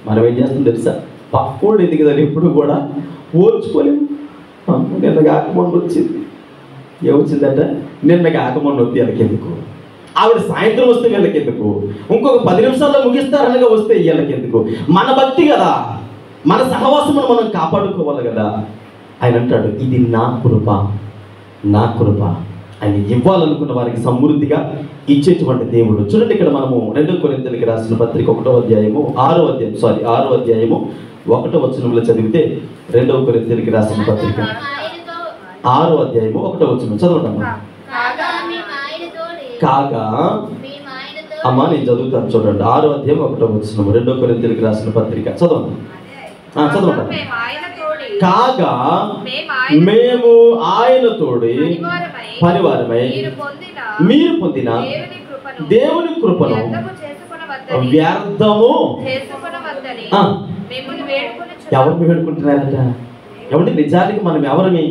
మనం ఏం చేస్తాం తెలుసా? పక్కోడు ఎదిగదని ఎప్పుడు కూడా ఓర్చుకోలేము. నిన్న కాకమొన్న వచ్చింది, ఏమొచ్చిందంట, నిన్న కాకమొన్న వస్తే వీళ్ళకెందుకు, ఆవిడ సాయంత్రం వస్తే వీళ్ళకెందుకు, ఇంకొక 10 నిమిషాల్లో ముగిస్తారనగా వస్తే వీళ్ళకెందుకు. మన భక్తి కదా, మన సహవాసమును మనం కాపాడుకోవాలి కదా. ఆయన అంటాడు, ఇది నా కృప, నా కృప. ఆయన ఇవ్వాలనుకున్న వారికి సమృద్ధిగా ఇచ్చేటువంటి దేవుడు. చూడండి, ఇక్కడ మనము 2 కొరింథీయులకు రాసిన పత్రిక 6వ అధ్యాయము 1వ వచనంలో చదివితే, 2 కొరింథీయులకు రాసిన పత్రిక 6వ అధ్యాయము 1వ వచనం చదవటమ్మా. కాగా అమ్మా నేను చదువుతాను చూడండి, 6వ అధ్యాయం 1వ వచనం, 2 కొరింథీయులకు రాసిన పత్రిక చదవండి. చదవండి. కాగా మేము ఆయన తోడి పరివారమై మీరు పొందిన దేవుని కృపను వ్యర్థము. ఎవరిని వేడుకుంటున్నారట? ఏమంటే నిజానికి మనం ఎవరిని,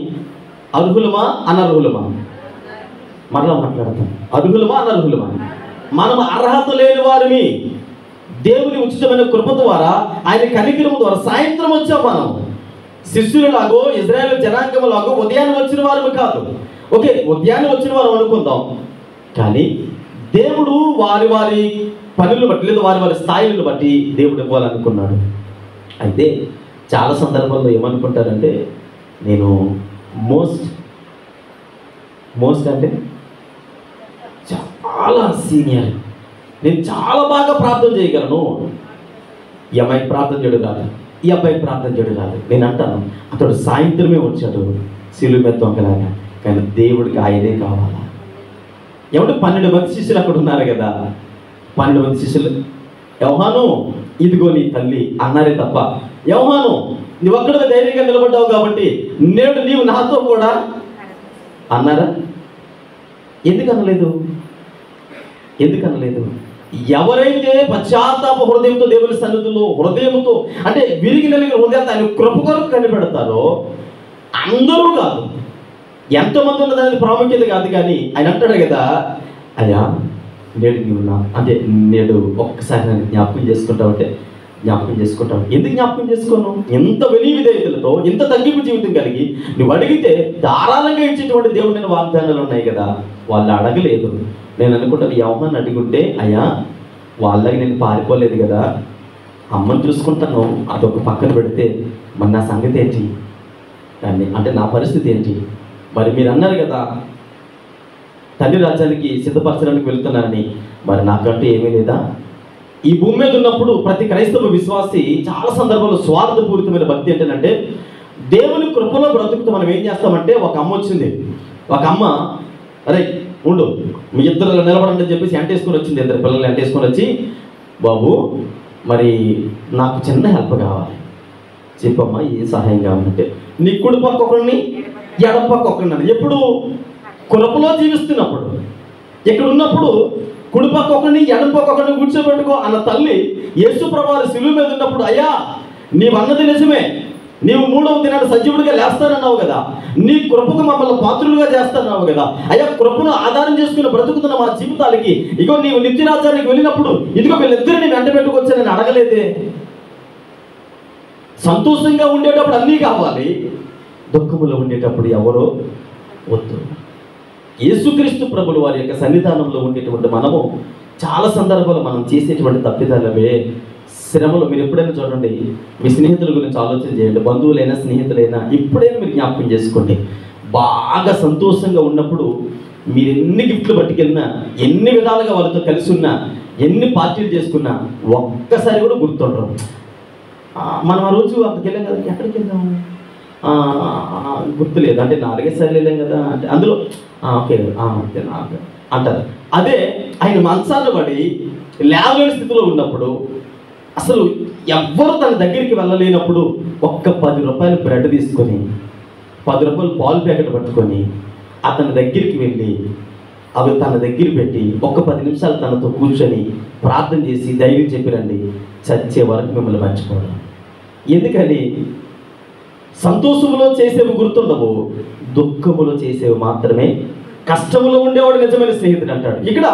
అర్హులమా అనర్హులమా? మరలా మాట్లాడతాం, అర్హులమా అనర్హులమా? మనం అర్హత లేని వారిని దేవుని ఉచితమైన కృప ద్వారా, ఆయన కనికరము ద్వారా సాయంత్రం వచ్చాం. మనం శిష్యులలాగో ఇజ్రాయేలు జనాంగంలాగో ఉదయాన్నే వచ్చిన వారు కాదు. ఓకే, ఉదయాన్నే వచ్చిన వారు అనుకుందాం, కానీ దేవుడు వారి వారి పనులను బట్టి లేదా వారి వారి స్థాయిలను బట్టి దేవుడు ఇవ్వాలనుకున్నాడు. అయితే చాలా సందర్భాల్లో ఏమనుకుంటారంటే, నేను మోస్ట్ అంటే చాలా సీనియర్, నేను చాలా బాగా ప్రార్థన చేయగలను. ఈ అమ్మాయికి ప్రార్థన చేయడం రాదు, ఈ అబ్బాయికి ప్రార్థన చేయడం రాదు. నేను అంటాను, అతడు సాయంత్రమే వచ్చాడు సిలువ మీద తొంగలాగా, కానీ దేవుడికి ఆయనే కావాలా? ఏమంటే 12 మంది శిష్యులు అక్కడ ఉన్నారు కదా, 12 మంది శిష్యులు, యోహాను ఇదిగో నీ తల్లి అన్నారే తప్ప, యోహాను నువ్వు అక్కడ ధైర్యంగా నిలబడ్డావు కాబట్టి నేడు నీవు నాతో కూడా అన్నారా? ఎందుకు అనలేదు? ఎవరైతే పశ్చాత్తాప హృదయంతో దేవుని సన్నిధిలో హృదయంతో అంటే విరిగి నలిగిన హృదయాన్ని ఆయన కృప కొరకు కనిపెడతారో అందరూ కాదు, ఎంతమంది ఉన్నదానికి ప్రాముఖ్యత కాదు. కానీ ఆయన అంటాడు కదా, అయ్యా నేడు నీవు అంటే నేడు ఒక్కసారి నన్ను జ్ఞాపకం చేసుకుంటావంటే జ్ఞాపకం చేసుకుంటావు. ఎందుకు జ్ఞాపకం చేసుకోను? ఎంత వినయ విధేయతలతో, ఎంత తగ్గింపు జీవితం కలిగి నువ్వు అడిగితే ధారాళంగా ఇచ్చేటువంటి దేవుని వాగ్దానాలు ఉన్నాయి కదా. వాళ్ళు అడగలేదు. నేను అనుకుంటాను, యోహాను అడుగుంటే, అయ్యా వాళ్ళకి నేను పారిపోలేదు కదా, అమ్మని చూసుకుంటాను, అదొక పక్కన పెడితే మరి నా సంగతి ఏంటి, దాన్ని అంటే నా పరిస్థితి ఏంటి? మరి మీరు అన్నారు కదా తండ్రి రాజ్యానికి సిద్ధపరచడానికి వెళ్తున్నారని, మరి నాకంటూ ఏమీ లేదా? ఈ భూమి మీద ఉన్నప్పుడు ప్రతి క్రైస్తవ విశ్వాసి చాలా సందర్భాల్లో స్వార్థపూరితమైన భక్తి ఏంటంటే, దేవుని కృపలో బ్రతుకుతూ మనం ఏం చేస్తామంటే, ఒక అమ్మ వచ్చింది, ఒక అమ్మ అరే ఉండు మీ ఇద్దరు నిలబడండి అని చెప్పేసి ఎంటేసుకొని వచ్చింది. 2 పిల్లలు ఎంటేసుకొని వచ్చి, బాబు మరి నాకు చిన్న హెల్ప్ కావాలి, చెప్పమ్మా ఏ సహాయం కావాలంటే, నీ కుడి పక్క ఒకరిని ఎడమ పక్క ఒకరిని. ఎప్పుడు కృపలో జీవిస్తున్నప్పుడు, ఇక్కడ ఉన్నప్పుడు కుడి పక్క ఒకరిని ఎడమ పక్క ఒకరిని కూర్చోబెట్టుకో అన్న తల్లి యేసు ప్రభువారు శిలువ మీద ఉన్నప్పుడు, అయ్యా నీవన్నది నిజమే, నీవు 3వ దినాన్ని సజీవుడిగా లేస్తానన్నావు కదా, నీ కృపకు మమ్మల్ని పాత్రులుగా చేస్తానన్నావు కదా, అయ్యా కృపను ఆధారం చేసుకుని బ్రతుకుతున్న మా జీవితాలకి ఇగో నీవు నిత్యరాజ్యానికి వెళ్ళినప్పుడు ఇదిగో వీళ్ళిద్దరిని వెంట పెట్టుకొచ్చానని అడగలేదే. సంతోషంగా ఉండేటప్పుడు అన్నీ కావాలి, దుఃఖములో ఉండేటప్పుడు ఎవరో వద్దు. యేసుక్రీస్తు ప్రభులు వారి యొక్క సన్నిధానంలో ఉండేటువంటి మనము చాలా సందర్భాలు మనం చేసేటువంటి తప్పిదాలవే. శ్రమలో మీరు ఎప్పుడైనా చూడండి, మీ స్నేహితుల గురించి ఆలోచన చేయండి, బంధువులైనా స్నేహితులైనా ఎప్పుడైనా మీరు జ్ఞాపకం చేసుకోండి. బాగా సంతోషంగా ఉన్నప్పుడు మీరు ఎన్ని గిఫ్ట్లు పట్టుకెళ్ళినా, ఎన్ని విధాలుగా వాళ్ళతో కలిసి ఉన్నా, ఎన్ని పార్టీలు చేసుకున్నా ఒక్కసారి కూడా గుర్తుండరు. మనం ఆ రోజు అక్కడికి వెళ్ళాం కదా, ఎక్కడికి వెళ్ళాము గుర్తులేదు, అంటే 4 సార్లు వెళ్ళాం కదా, అంటే అందులో ఓకే అంటారు. అదే ఆయన మంచాన్ని పడి లేవలేని స్థితిలో ఉన్నప్పుడు, అసలు ఎవ్వరు తన దగ్గరికి వెళ్ళలేనప్పుడు ఒక్క 10 రూపాయలు బ్రెడ్ తీసుకొని 10 రూపాయలు పాలు ప్యాకెట్ పట్టుకొని అతని దగ్గరికి వెళ్ళి అవి తన దగ్గర పెట్టి ఒక 10 నిమిషాలు తనతో కూర్చొని ప్రార్థన చేసి ధైర్యం చెప్పిరండి, చచ్చే వరకు మిమ్మల్ని మర్చిపోవడం. ఎందుకని సంతోషంలో చేసేవి గుర్తుండవు, దుఃఖములో చేసేవి మాత్రమే. కష్టంలో ఉండేవాడు నిజమైన స్నేహితుడు అంటాడు. ఇక్కడ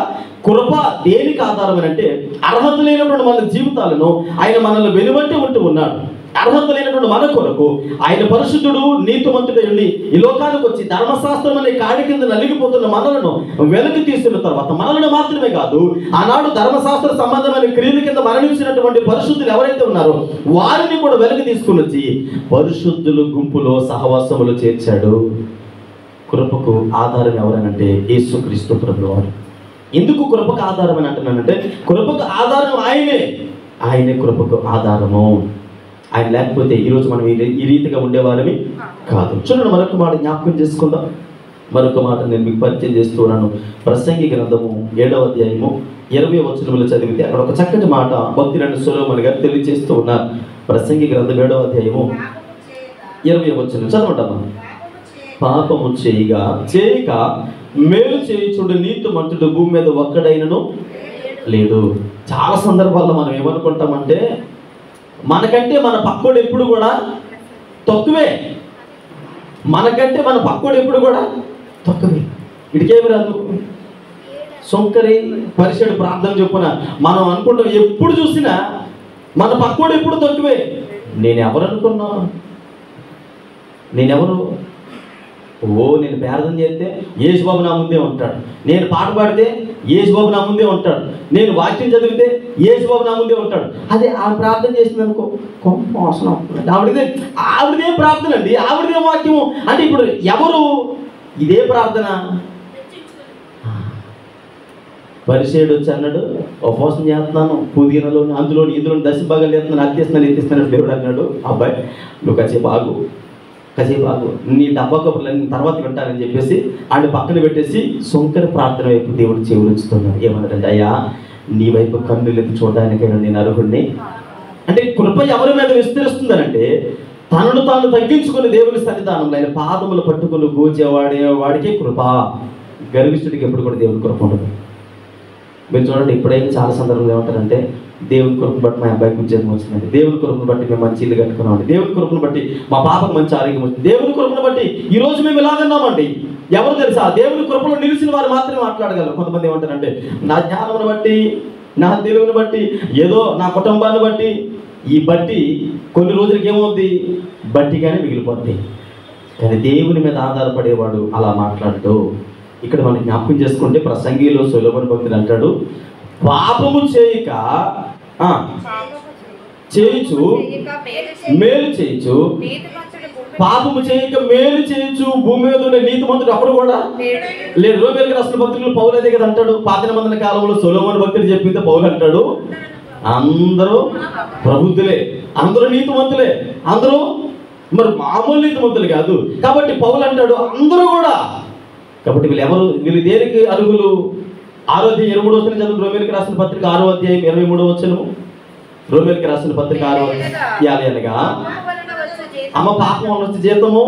కృప దేనికి ఆధారం అని అంటే, అర్హత లేనప్పుడు మన జీవితాలను ఆయన మనల్ని వెనుబట్టి ఉంటూ ఉన్నాడు. అర్హత లేనటువంటి మన కొరకు ఆయన పరిశుద్ధుడు నీతిమంతుడై ఉండి ఈ లోకానికి వచ్చి ధర్మశాస్త్రం అనే కాడి కింద నలిగిపోతున్న మనలను వెనక్కి తీసిన తర్వాత మనలను మాత్రమే కాదు, ఆనాడు ధర్మశాస్త్ర సంబంధమైన క్రియల కింద మరణించినటువంటి పరిశుద్ధులు ఎవరైతే ఉన్నారో వారిని కూడా వెనక్కి తీసుకుని వచ్చి పరిశుద్ధుల గుంపులో సహవాసములు చేర్చాడు. కృపకు ఆధారం ఎవరనంటే యేసుక్రీస్తు ప్రభువారు. ఎందుకు కృపకు ఆధారం అని అంటున్నానంటే, కృపకు ఆధారం ఆయనే కృపకు ఆధారము. ఆయన లేకపోతే ఈరోజు మనం ఈ రీతిగా ఉండేవారని కాదు. చూడండి, మరొక మాట జ్ఞాపకం చేసుకుందాం. మరొక మాట నేను మీకు పరిచయం చేస్తున్నాను. ప్రసంగి గ్రంథము 7వ అధ్యాయము 20వ వచనములు చదివితే అక్కడ ఒక చక్కటి మాట భక్తుడైన సొలొమోను గారు తెలియజేస్తూ ఉన్నారు. ప్రసంగి గ్రంథం 7వ అధ్యాయము 20వ వచనం చదవటమా. పాపము చేయక మేలు చేయుచుండు నీతిమంతుడు భూమి మీద ఒక్కడైనను లేడు. చాలా సందర్భాల్లో మనం ఏమనుకుంటామంటే, మనకంటే మన పక్కోడు ఎప్పుడు కూడా తక్కువే, మనకంటే మన పక్కోడు ఎప్పుడు కూడా తక్కువే. ఇటుకేమి రాదు, సొంకరి పరిషడు ప్రార్థన చొప్పున మనం అనుకుంటాం, ఎప్పుడు చూసినా మన పక్కోడు ఎప్పుడు తక్కువే. నేనెవరు అనుకున్నా, నేనెవరు? నేను ప్రార్థన చేస్తే యేసుబాబు నా ముందే ఉంటాడు, నేను పాట పాడితే యేసుబాబు నా ముందే ఉంటాడు, నేను వాక్యం చదివితే యేసుబాబు నా ముందే ఉంటాడు. అదే ఆ ప్రార్థన చేసింది అనుకో, అవసరం ఆవిడదే ప్రార్థన అండి, ఆవిడదే వాక్యము అంటే ఇప్పుడు ఎవరు ఇదే ప్రార్థన? పరిసేయుడు వచ్చి అన్నాడు, ఉపవాసం చేస్తున్నాను, పుదీనలో అందులో ఇందులో దశభాగాలు చేస్తున్నాను, ఎత్తిస్తున్నాను దేవుడు అన్నాడు, అబ్బాయి నువ్వు కాసేపు ఆగు, నీ డబ్బా కబుర్లని తర్వాత వింటానని చెప్పేసి ఆయన పక్కన పెట్టేసి సొంకర ప్రార్థన వైపు దేవుడు చెవులుచుతున్నాడు. ఏమన్నాడంటే, అయ్యా నీ వైపు కన్నులెత్తి చూడడానికైనా నేను అర్హుడిని. అంటే కృప ఎవరి మీద విస్తరిస్తుందనంటే, తనను తాను తగ్గించుకుని దేవుని సన్నిధానంలో ఆయన పాదములు పట్టుకుని వాడికే కృప. గర్విష్ఠుడికి ఎప్పుడు కూడా దేవుని కృప ఉండదు. మీరు చూడండి, ఇప్పుడైతే చాలా సందర్భంలో ఏమంటారంటే, దేవుని కృపను బట్టి మా అబ్బాయికి ఉద్యోగం వచ్చిందండి, దేవుని కృపను బట్టి మేము మంచి ఇల్లు కట్టుకున్నామండి, దేవుని కృపను బట్టి మా పాపకు మంచి ఆరోగ్యం వచ్చింది, దేవుని కృపను బట్టి ఈరోజు మేము ఇలాగన్నామండి. ఎవరు తెలుసా? దేవుని కృపలో నిలిచిన వారు మాత్రమే మాట్లాడగలరు. కొంతమంది ఏమంటారంటే, నా జ్ఞానమును బట్టి, నా దేవుని బట్టి, ఏదో నా కుటుంబాన్ని బట్టి, ఈ బట్టి కొన్ని రోజులకి ఏమవుద్ది, బట్టిగానే మిగిలిపోద్ది. కానీ దేవుని మీద ఆధారపడేవాడు అలా మాట్లాడుతూ, ఇక్కడ మనం జ్ఞాపకం చేసుకుంటే ప్రసంగిలో సొలొమోను భక్తుడు అంటాడు, పాపము చేయుచు మేలు చేయుచు, పాపము చేయక మేలు చేయొచ్చు భూమి మీద ఉండే నీతిమంతుడు అప్పుడు కూడా లేదు. రోమేలుకి రాసిన పత్రికలు పౌలు అదే కదా అంటాడు. పాత నిబంధన కాలంలో సొలొమోను భక్తుడు చెప్పింది పౌలు అంటాడు, అందరూ ప్రబుద్ధులే, అందరూ నీతిమంతులే, అందరూ మరి మామూలు నీతిమంతులు కాదు. కాబట్టి పౌలు అంటాడు అందరూ కూడా. కాబట్టి వీళ్ళు దేనికి అర్హులు? 6వ అధ్యాయం 23వ వచనం చదువు. రోమేలుకి రాసిన పత్రిక 6వ అధ్యాయం 23వ వచనము. రోమేలుకి రాసిన పత్రిక 6వ అధ్యాయం అనగా, అమ్మ పాపం వల్ల వచ్చే జీతము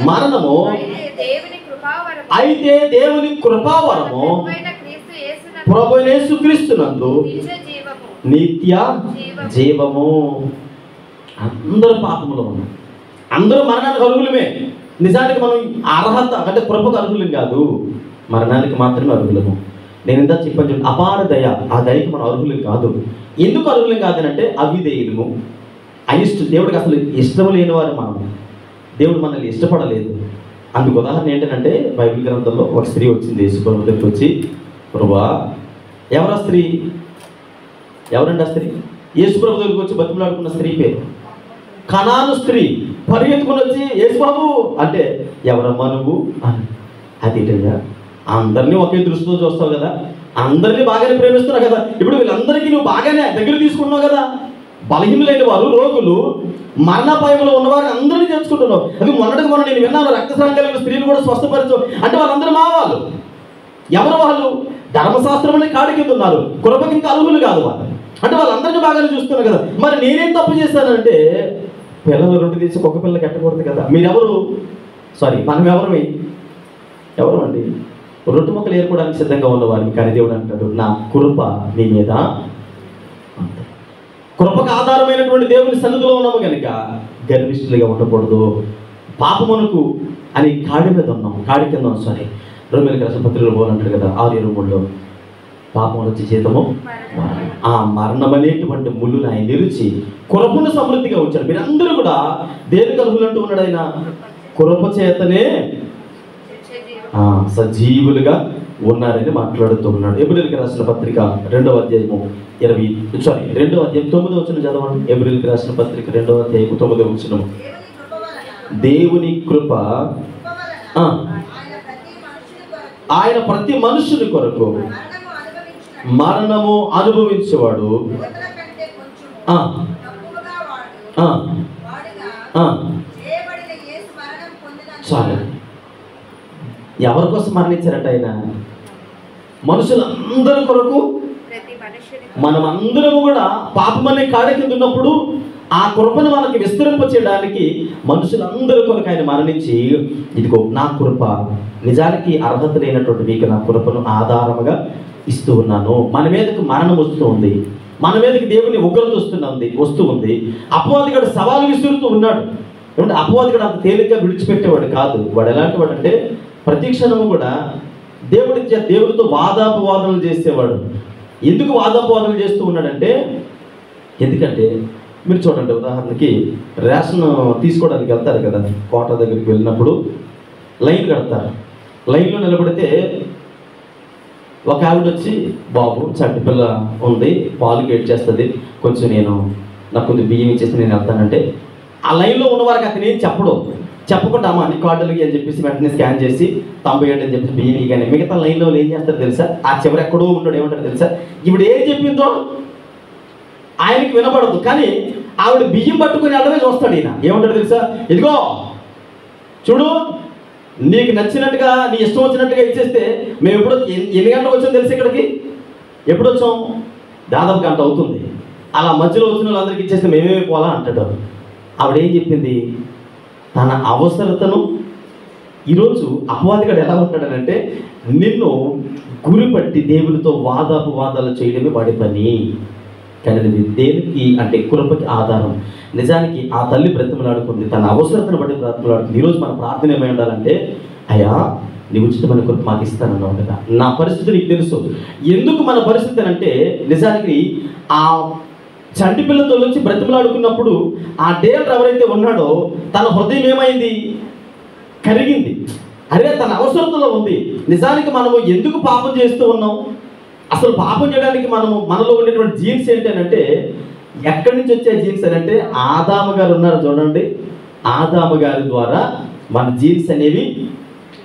మరణము, అయితే దేవుని కృపావరము ప్రభువైన యేసుక్రీస్తునందు నిత్య జీవము. అందరూ పాపములో ఉన్నారు, అందరూ మరణానికి అర్హులమే. నిజానికి మనం అర్హత అంటే కృపకు అర్హులం కాదు, మరణానికి మాత్రమే అర్హులము. నేను ఇంత చెప్పని చెప్పి అపార దయ, ఆ దయకి మనం అర్హులం కాదు. ఎందుకు అర్హులం కాదనంటే అవిధేయులము, దేవుడికి అసలు ఇష్టం లేని వారు మనం, దేవుడు మనల్ని ఇష్టపడలేదు. అందుకు ఉదాహరణ ఏంటంటే, బైబిల్ గ్రంథంలో ఒక స్త్రీ వచ్చింది యేసు ప్రభు దగ్గరికి వచ్చి, ప్రభువా, ఎవరా స్త్రీ? ఎవరండి ఆ స్త్రీ? యేసు ప్రభు దగ్గరికి వచ్చి బతిమలాడుకున్న స్త్రీ పేరు కనాను స్త్రీ. పరిగెత్తుకుని వచ్చి యేసు బాబు అంటే, ఎవరమ్మా నువ్వు అని. అదేటయ్యా, అందరినీ ఒకే దృష్టితో చూస్తావు కదా, అందరినీ బాగానే ప్రేమిస్తున్నావు కదా, ఇప్పుడు వీళ్ళందరికీ నువ్వు బాగానే దగ్గర తీసుకుంటున్నావు కదా, బలహీనులైన వారు, రోగులు, మరణాపాయంలో ఉన్నవారు అందరినీ తెచ్చుకుంటున్నావు. అది మొన్నటికి మొన్న నేను విన్నాను, రక్తస్రావం కలిగిన స్త్రీలు కూడా స్వస్థపరచు అంటే వాళ్ళందరూ మా వాళ్ళు. ఎవరు వాళ్ళు? ధర్మశాస్త్రం అనే కాడి కింద ఉన్నారు, కృపకి ఇంకా అర్హులు కాదు వాళ్ళు. అంటే వాళ్ళందరినీ బాగానే చూస్తున్నారు కదా. మరి నేనేం తప్పు చేశానంటే, పిల్లలు రొట్టె తీసి ఒక్క పిల్లకి ఎట్టకూడదు కదా. మీరెవరు? మనం ఎవరు అండి? రొట్టె మొక్కలు ఏర్పడానికి సిద్ధంగా ఉన్నవారిని. కానీ దేవుడు అంటాడు, నా కృప నీ మీద. కృపకు ఆధారమైనటువంటి దేవుని సన్నిధిలో ఉన్నాము కనుక గర్విష్ఠులుగా ఉండకూడదు. పాపమునకు అని కాడి మీద ఉన్నాం, కాడి కింద ఉన్నాం. రోమేలుకి రాసిన పత్రికలో పోవాలంటాడు కదా 6:23లో, పాపం వచ్చే జీతము ఆ మరణం అనేటువంటి ముళ్ళును ఆయన నిలిచి కృపను సమృద్ధిగా ఉంచాడు. మీరందరూ కూడా దేనికి అర్హులంటూ ఉన్నాడు ఆయన? కృప చేతనే సజీవులుగా ఉన్నారని మాట్లాడుతూ ఉన్నాడు. ఎబ్రియల్కి రాసిన పత్రిక 2వ అధ్యాయము 2వ అధ్యాయం 9వ వచనం చదవండి. ఎబ్రియల్కి రాసిన పత్రిక 2వ అధ్యాయము 9వ వచనం. దేవుని కృప ఆయన ప్రతి మనుషుని కొరకు మరణము అనుభవించేవాడు చాలు. ఎవరి కోసం మరణించారట ఆయన? మనుషులందరి కొరకు. మనం అందరము కూడా పాపం అనే కాడ కింద ఉన్నప్పుడు ఆ కృపను మనకి విస్తరింప చేయడానికి మనుషులందరి కొరకు ఆయన మరణించి, ఇదిగో నా కృప, నిజానికి అర్హత లేనటువంటి మీకు నా కృపను ఆధారముగా ఇస్తూ ఉన్నాను. మన మీదకి మరణం వస్తూ ఉంది, మన మీదకి దేవుని ఉగ్రత వస్తూ ఉంది. అపవాదిగాడు సవాలు విసురుతూ ఉన్నాడు. ఏమంటే అపవాదిగాడు అంత తేలిగ్గా విడిచిపెట్టేవాడు కాదు. వాడు ఎలాంటి వాడు అంటే ప్రతి క్షణము కూడా దేవుడితో వాదాపవాదనలు చేసేవాడు. ఎందుకు వాదాపవాదనలు చేస్తూ ఉన్నాడంటే, ఎందుకంటే మీరు చూడండి, ఉదాహరణకి రేషన్ తీసుకోవడానికి వెళ్తారు కదా, కోట దగ్గరికి వెళ్ళినప్పుడు లైన్ కడతారు. లైన్లో నిలబడితే ఒక ఆవిడ వచ్చి, బాబు చంటి పిల్ల ఉంది, పాలు గేట్ చేస్తుంది, కొంచెం నాకు కొంచెం బియ్యం ఇచ్చేసి నేను వెళ్తానంటే, ఆ లైన్లో ఉన్నవారికి అతను ఏం చెప్పకుండా అమ్మ అన్ని కార్డులకి అని చెప్పేసి వెంటనే స్కాన్ చేసి 97 అని చెప్పేసి బియ్యం కానీ మిగతా లైన్లో ఏం చేస్తారు తెలుసా? ఆ చివరి ఎక్కడో ఉన్నాడు ఏమంటారు తెలుసా? ఇప్పుడు ఏం చెప్పిందో ఆయనకి వినపడదు, కానీ ఆవిడ బియ్యం పట్టుకుని వెళ్ళడమే చూస్తాడు. ఈయన ఏమంటాడు తెలుసా? ఇదిగో చూడు, నీకు నచ్చినట్టుగా నీ ఇష్టం వచ్చినట్టుగా ఇచ్చేస్తే మేము ఎప్పుడు ఎన్ని గంటలకు వచ్చాం తెలుసు? ఇక్కడికి ఎప్పుడు వచ్చాం? దాదాపు గంట అవుతుంది. అలా మధ్యలో వచ్చిన వాళ్ళందరికీ ఇచ్చేస్తే మేమేమి పోలా అంటాడు. ఆవిడ ఏం చెప్పింది? తన అవసరతను. ఈరోజు అపవాదిగాడు ఎలా ఉంటాడనంటే, నిన్ను గురిపట్టి దేవునితో వాదాలు చేయడమే వాడి పని. కానీ ఇది దేనికి అంటే కృపకి ఆధారం. నిజానికి ఆ తల్లి బ్రతిమలాడుకుంది, తన అవసరతను బట్టి బ్రతిమలాడుకుంది. ఈరోజు మన ప్రార్థన ఏమై ఉండాలంటే, అయ్యా నీ ఉచితమైన కృప మాకు ఇస్తానన్నావు కదా, నా పరిస్థితి నీకు తెలుసు. ఎందుకు మన పరిస్థితి అంటే, నిజానికి ఆ చంటి పిల్లతో వచ్చి బ్రతిమలాడుకున్నప్పుడు ఆ డేలర్ ఎవరైతే ఉన్నాడో తన హృదయం ఏమైంది? కరిగింది. అరే తన అవసరతలో ఉంది. నిజానికి మనము ఎందుకు పాపం చేస్తూ ఉన్నాం? అసలు పాపం చేయడానికి మనలో ఉండేటువంటి జీన్స్ ఏంటంటే, ఎక్కడి నుంచి వచ్చే జీన్స్ అని అంటే, ఆదాము గారు ఉన్నారు చూడండి, ఆదాము గారి ద్వారా మన జీన్స్ అనేవి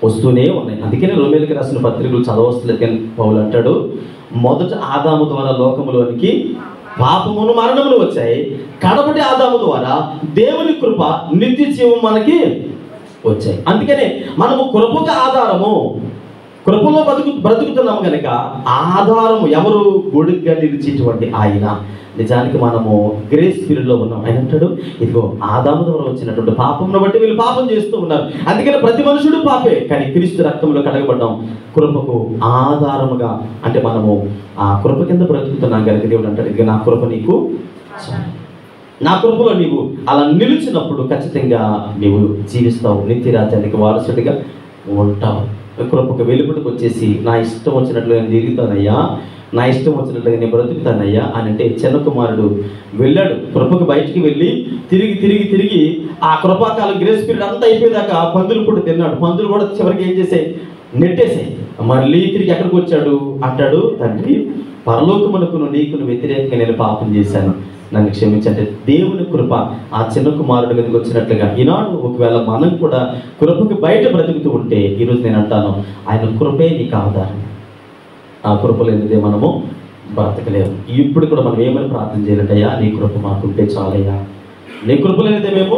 వస్తూనే ఉన్నాయి. అందుకనే రోమేలుకి రాసిన పత్రికలు చదవస్తులకి పౌలు అంటాడు, మొదట ఆదాము ద్వారా లోకములోనికి పాపమును మరణములు వచ్చాయి, కడపటి ఆదాము ద్వారా దేవుని కృప నిత్య జీవం మనకి వచ్చాయి. అందుకనే మనము కృపకు ఆధారము, కృపలో బ్రతుకుతున్నాము కనుక ఆధారము ఎవరు? గొడుగ్గా నిలిచేటువంటి ఆయన. నిజానికి మనము గ్రేస్ పీరియడ్లో ఉన్నాం. ఆయన అంటాడు, ఇదిగో ఆదాము ద్వారా వచ్చినటువంటి పాపమును బట్టి వీళ్ళు పాపం చేస్తూ ఉన్నారు. అందుకని ప్రతి మనుషుడు పాపే, కానీ క్రీస్తు రక్తంలో కడగబడ్డాం. కృపకు ఆధారముగా అంటే మనము ఆ కృప కింద బ్రతుకుతున్నాం కనుక దేవుడు అంటాడు, ఇదిగో నా కృప నీకు, నా కృపలో నీవు అలా నిలిచినప్పుడు ఖచ్చితంగా నీవు జీవిస్తావు, నిత్య రాజ్యానికి వారసుడిగా ఉంటావు. కృపకు వెలుపటికి వచ్చేసి నా ఇష్టం వచ్చినట్లుగా నేను తిరుగుతానయ్యా, నా ఇష్టం వచ్చినట్లుగా నేను బ్రతుకుతానయ్యా అని అంటే, చిన్న కుమారుడు వెళ్ళాడు కృపకు బయటికి వెళ్ళి తిరిగి ఆ కృపాకాలం గ్రేస్ పీరియడ్ అంతా అయిపోయేదాకా పందులు కూడా తిన్నాడు. పందులు కూడా చివరికి ఏం చేసాయి? నెట్టేసాయి. మళ్ళీ తిరిగి ఎక్కడికి వచ్చాడు? అంటాడు, తండ్రి పరలోకమునకును నీకును వ్యతిరేకంగా నేను పాపం చేశాను, నన్ను క్షమించండి. దేవుని కృప ఆ చిన్న కుమారుడి మీదకి వచ్చినట్లుగా ఈనాడు ఒకవేళ మనం కూడా కృపకి బయట బ్రతుకుతూ ఉంటే, ఈరోజు నేను అంటాను, ఆయన కృపే నీకు ఆధారం. ఆ కృప లేనిదే మనము బ్రతకలేము. ఇప్పుడు కూడా మనం ఏమని ప్రార్థన చేయాలంటయ్యా, నీ కృప మాకుంటే చాలయ్యా, నీ కృప లేనిదే మేము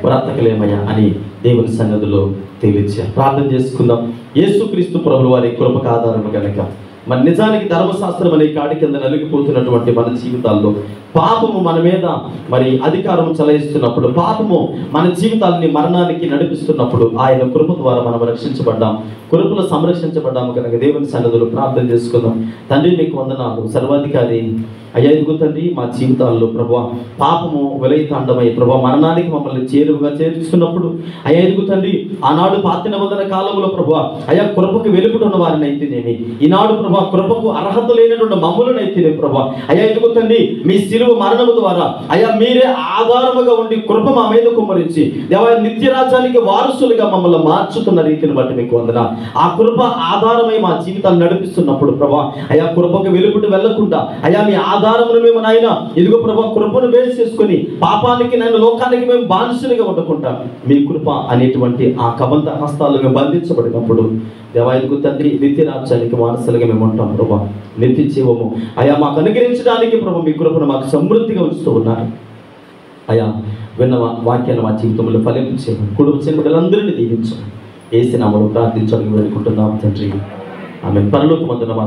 బ్రతకలేమయ్యా అని దేవుని సన్నిధిలో తెలియచే ప్రార్థన చేసుకుందాం. యేసుక్రీస్తు ప్రభువు వారి కృపకు ఆధారము కనుక మరి నిజానికి ధర్మశాస్త్రం అనే కాడి కింద నలిగిపోతున్నటువంటి మన జీవితాల్లో పాపము మన మీద మరి అధికారం చలాయిస్తున్నప్పుడు, పాపము మన జీవితాలని మరణానికి నడిపిస్తున్నప్పుడు ఆయన కృప ద్వారా మనం రక్షించబడ్డాం, కృపలో సంరక్షించబడ్డాము కనుక దేవుని సన్నిధిలో ప్రార్థన చేసుకుందాం. తండ్రి మీకు వందనాలు. సర్వాధికారి అయ్యా, ఇదిగో తండ్రి మా జీవితాల్లో ప్రభువా పాపము విలయతాండమై ప్రభువా మరణానికి మమ్మల్ని చేర్చుకున్నప్పుడు అయ్యా, ఇదిగో తండ్రి ఆనాడు పాత నిబంధన కాలంలో ప్రభువా అయ్యా కృపకు వెలుపుట ఉన్న వారిని అయితేనేమి, ఈనాడు ప్రభు ప్రభా కృపకు అర్హత లేనటువంటి మమ్ములను అయితే ప్రభా అయ్యా ఇదిగో తండ్రి మీ శిలువ మరణము ద్వారా అయ్యా మీరే ఆధారముగా ఉండి కృప మా మీద కుమ్మరించి దేవా నిత్య రాజ్యానికి వారసులుగా మమ్మల్ని మార్చుతున్న రీతిని బట్టి మీకు వందన. ఆ కృప ఆధారమై మా జీవితాన్ని నడిపిస్తున్నప్పుడు ప్రభా అయ్యా కృపకు వెలుగుటు వెళ్లకుండా అయ్యా మీ ఆధారమును మేము నాయన ఇదిగో ప్రభా కృపను బేస్ చేసుకుని పాపానికి నేను లోకానికి మేము బానిసలుగా ఉండకుండా మీ కృప అనేటువంటి ఆ కబంధ హస్తాలు మేము బంధించబడినప్పుడు దేవా ఇదిగో తండ్రి నిత్య రాజ్యానికి వారసులుగా మేము ఉంటాం ప్రభా. నిత్య జీవము అయ్యా మాకు అనుగ్రహించడానికి ప్రభా మీ కృపను మాకు సమృద్ధిగా ఉంచుతూ ఉన్నారు అయ్యా. విన్న వాక్యాన్ని మా జీవితంలో ఫలించేయమని కుటుంబ సభ్యులందరినీ దీవించమని యేసు నామములో ప్రార్థించడానికి వేడుకుంటున్నాం తండ్రి. ఆమె పరలోకమందున మా